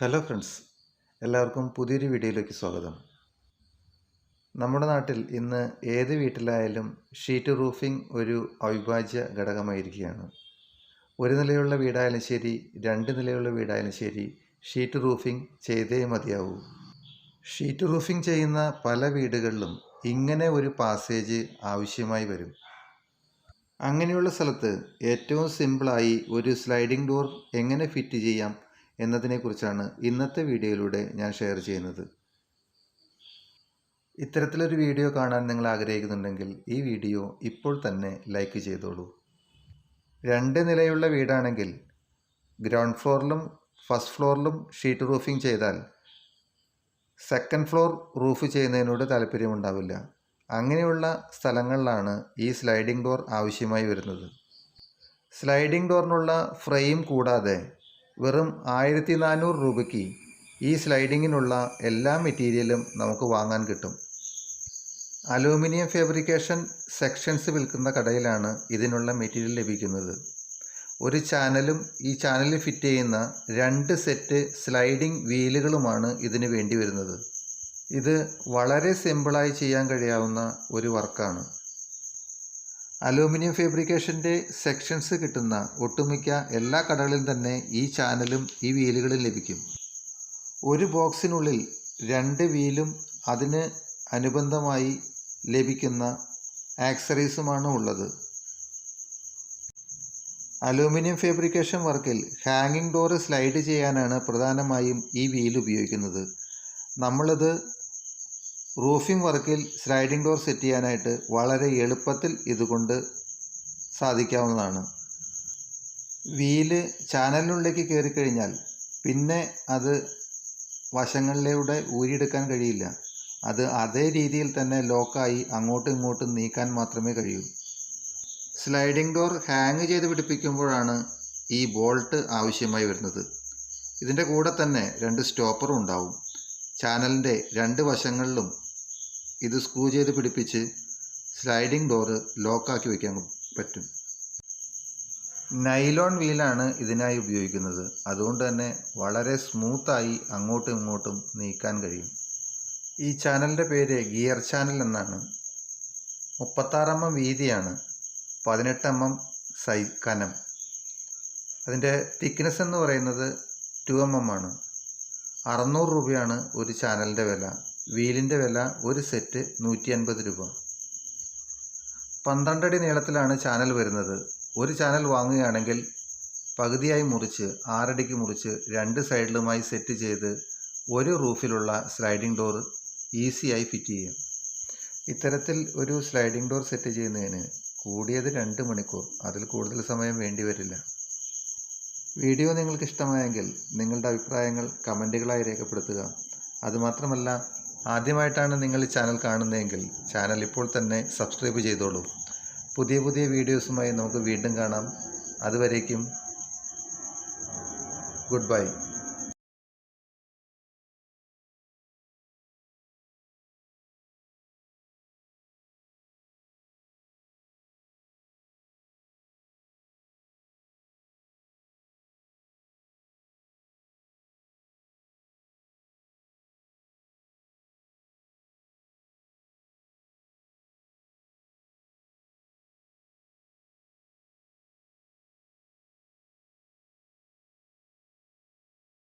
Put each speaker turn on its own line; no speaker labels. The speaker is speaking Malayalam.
ഹലോ ഫ്രണ്ട്സ്, എല്ലാവർക്കും പുതിയൊരു വീഡിയോയിലേക്ക് സ്വാഗതം. നമ്മുടെ നാട്ടിൽ ഇന്ന് ഏത് വീട്ടിലായാലും ഷീറ്റ് റൂഫിംഗ് ഒരു അവിഭാജ്യ ഘടകമായിരിക്കുകയാണ്. ഒരു നിലയുള്ള വീടായാലും ശരി, രണ്ട് നിലയുള്ള വീടായാലും ശരി, ഷീറ്റ് റൂഫിംഗ് ചെയ്തേ മതിയാവൂ. ഷീറ്റ് റൂഫിംഗ് ചെയ്യുന്ന പല വീടുകളിലും ഇങ്ങനെ ഒരു പാസേജ് ആവശ്യമായി വരും. അങ്ങനെയുള്ള സ്ഥലത്ത് ഏറ്റവും സിമ്പിളായി ഒരു സ്ലൈഡിംഗ് ഡോർ എങ്ങനെ ഫിറ്റ് ചെയ്യാം എന്നതിനെക്കുറിച്ചാണ് ഇന്നത്തെ വീഡിയോയിലൂടെ ഞാൻ ഷെയർ ചെയ്യുന്നത്. ഇത്തരത്തിലൊരു വീഡിയോ കാണാൻ നിങ്ങൾ ആഗ്രഹിക്കുന്നുണ്ടെങ്കിൽ ഈ വീഡിയോ ഇപ്പോൾ തന്നെ ലൈക്ക് ചെയ്തോളൂ. രണ്ട് നിലയുള്ള വീടാണെങ്കിൽ ഗ്രൗണ്ട് ഫ്ലോറിലും ഫസ്റ്റ് ഫ്ലോറിലും ഷീറ്റ് റൂഫിംഗ് ചെയ്താൽ സെക്കൻഡ് ഫ്ലോർ റൂഫ് ചെയ്യുന്നതിനോട് താല്പര്യമുണ്ടാവില്ല. അങ്ങനെയുള്ള സ്ഥലങ്ങളിലാണ് ഈ സ്ലൈഡിംഗ് ഡോർ ആവശ്യമായി വരുന്നത്. സ്ലൈഡിംഗ് ഡോറിനുള്ള ഫ്രെയിം കൂടാതെ വെറും 1400 രൂപയ്ക്ക് ഈ സ്ലൈഡിങ്ങിനുള്ള എല്ലാ മെറ്റീരിയലും നമുക്ക് വാങ്ങാൻ കിട്ടും. അലൂമിനിയം ഫാബ്രിക്കേഷൻ സെക്ഷൻസ് വിൽക്കുന്ന കടയിലാണ് ഇതിനുള്ള മെറ്റീരിയൽ ലഭിക്കുന്നത്. ഒരു ചാനലും ഈ ചാനലിൽ ഫിറ്റ് ചെയ്യുന്ന 2 സെറ്റ് സ്ലൈഡിംഗ് വീലുകളുമാണ് ഇതിന് വേണ്ടി വരുന്നത്. ഇത് വളരെ സിമ്പിളായി ചെയ്യാൻ കഴിയാവുന്ന ഒരു വർക്കാണ്. അലൂമിനിയം ഫാബ്രിക്കേഷൻ്റെ സെക്ഷൻസ് കിട്ടുന്ന ഒട്ടുമിക്ക എല്ലാ കടകളിലും തന്നെ ഈ ചാനലും ഈ വീലുകളും ലഭിക്കും. ഒരു ബോക്സിനുള്ളിൽ 2 വീലും അതിന് അനുബന്ധമായി ലഭിക്കുന്ന ആക്സറീസുമാണ് ഉള്ളത്. അലൂമിനിയം ഫാബ്രിക്കേഷൻ വർക്കിൽ ഹാങ്ങിങ് ഡോറ് സ്ലൈഡ് ചെയ്യാനാണ് പ്രധാനമായും ഈ വീൽ ഉപയോഗിക്കുന്നത്. നമ്മളിത് റൂഫിംഗ് വർക്കിൽ സ്ലൈഡിംഗ് ഡോർ സെറ്റ് ചെയ്യാനായിട്ട് വളരെ എളുപ്പത്തിൽ ഇതുകൊണ്ട് സാധിക്കാവുന്നതാണ്. വീല് ചാനലിനുള്ളിലേക്ക് കയറിക്കഴിഞ്ഞാൽ പിന്നെ അത് വശങ്ങളിലൂടെ ഊരിയെടുക്കാൻ കഴിയില്ല. അത് അതേ രീതിയിൽ തന്നെ ലോക്കായി അങ്ങോട്ടും ഇങ്ങോട്ടും നീക്കാൻ മാത്രമേ കഴിയൂ. സ്ലൈഡിംഗ് ഡോർ ഹാങ് ചെയ്ത് പിടിപ്പിക്കുമ്പോഴാണ് ഈ ബോൾട്ട് ആവശ്യമായി വരുന്നത്. ഇതിൻ്റെ കൂടെ തന്നെ 2 സ്റ്റോപ്പറും ഉണ്ടാവും. ചാനലിൻ്റെ 2 വശങ്ങളിലും ഇത് സ്ക്രൂ ചെയ്ത് പിടിപ്പിച്ച് സ്ലൈഡിംഗ് ഡോറ് ലോക്കാക്കി വയ്ക്കാൻ പറ്റും. നൈലോൺ വീലാണ് ഇതിനായി ഉപയോഗിക്കുന്നത്. അതുകൊണ്ട് തന്നെ വളരെ സ്മൂത്തായി അങ്ങോട്ടും ഇങ്ങോട്ടും നീക്കാൻ കഴിയും. ഈ ചാനലിൻ്റെ പേര് ഗിയർ ചാനൽ എന്നാണ്. 36 mm വീതിയാണ്, 18 mm കനം. അതിൻ്റെ തിക്നെസ് എന്ന് പറയുന്നത് 2 mm ആണ്. 600 രൂപയാണ് ഒരു ചാനലിൻ്റെ വില. വീലിൻ്റെ വില ഒരു സെറ്റ് 150 രൂപ. 12 അടി നീളത്തിലാണ് ചാനൽ വരുന്നത്. ഒരു ചാനൽ വാങ്ങുകയാണെങ്കിൽ പകുതിയായി മുറിച്ച് 6 അടിക്ക് മുറിച്ച് 2 സൈഡിലുമായി സെറ്റ് ചെയ്ത് ഒരു റൂഫിലുള്ള സ്ലൈഡിംഗ് ഡോർ ഈസിയായി ഫിറ്റ് ചെയ്യാം. ഇത്തരത്തിൽ ഒരു സ്ലൈഡിംഗ് ഡോർ സെറ്റ് ചെയ്യുന്നതിന് കൂടിയത് 2 മണിക്കൂർ, അതിൽ കൂടുതൽ സമയം വേണ്ടി വരില്ല. വീഡിയോ നിങ്ങൾക്ക് ഇഷ്ടമായെങ്കിൽ നിങ്ങളുടെ അഭിപ്രായങ്ങൾ കമൻറ്റുകളായി രേഖപ്പെടുത്തുക. അതുമാത്രമല്ല, ആദ്യമായിട്ടാണ് നിങ്ങൾ ഈ ചാനൽ കാണുന്നതെങ്കിൽ ചാനൽ ഇപ്പോൾ തന്നെ സബ്സ്ക്രൈബ് ചെയ്തോളൂ. പുതിയ പുതിയ വീഡിയോസുമായി നമുക്ക് വീണ്ടും കാണാം. അതുവരേക്കും ഗുഡ് ബൈ.